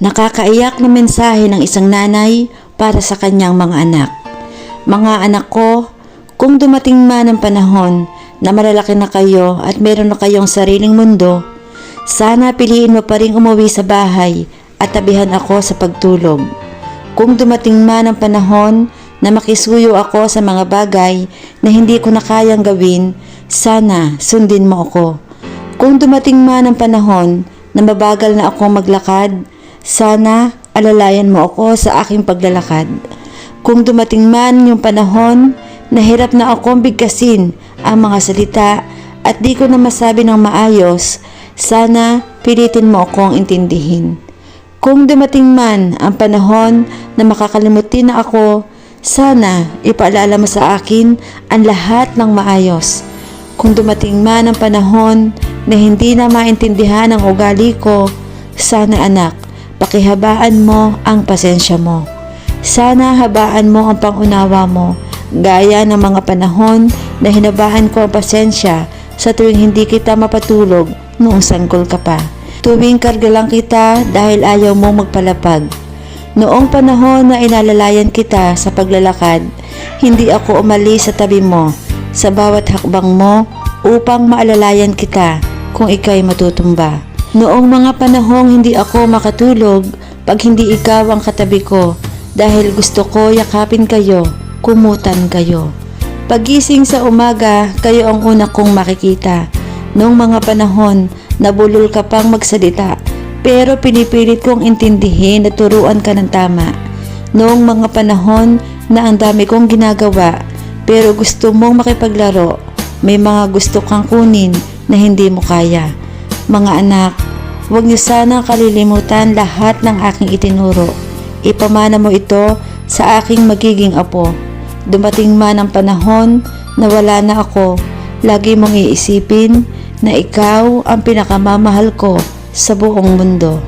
Nakakaiyak na mensahe ng isang nanay para sa kanyang mga anak. Mga anak ko, kung dumating man ang panahon na malalaki na kayo at meron na kayong sariling mundo, sana piliin mo pa rin umuwi sa bahay at tabihan ako sa pagtulog. Kung dumating man ang panahon na makisuyo ako sa mga bagay na hindi ko na kayang gawin, sana sundin mo ako. Kung dumating man ang panahon na mabagal na ako maglakad, sana alalayan mo ako sa aking paglalakad. Kung dumating man yung panahon na hirap na akong bigkasin ang mga salita at di ko na masabi ng maayos, sana pilitin mo akong intindihin. Kung dumating man ang panahon na makakalimutin na ako, sana ipaalala mo sa akin ang lahat ng maayos. Kung dumating man ang panahon na hindi na maintindihan ang ugali ko, sana anak, pakihabaan mo ang pasensya mo. Sana habaan mo ang pangunawa mo, gaya ng mga panahon na hinabaan ko ang pasensya sa tuwing hindi kita mapatulog noong sanggol ka pa. Tuwing karga lang kita dahil ayaw mong magpalapag. Noong panahon na inalalayan kita sa paglalakad, hindi ako umalis sa tabi mo sa bawat hakbang mo upang maalalayan kita kung ika'y matutumba. Noong mga panahong hindi ako makatulog pag hindi ikaw ang katabi ko dahil gusto ko yakapin kayo, kumutan kayo. Pagising sa umaga, kayo ang una kong makikita. Noong mga panahon, nabulol ka pang magsalita pero pinipilit kong intindihin at turuan ka ng tama. Noong mga panahon na ang dami kong ginagawa pero gusto mong makipaglaro, may mga gusto kang kunin na hindi mo kaya. Mga anak, huwag niyo sana kalilimutan lahat ng aking itinuro. Ipamana mo ito sa aking magiging apo. Dumating man ang panahon na wala na ako, lagi mong iisipin na ikaw ang pinakamamahal ko sa buong mundo.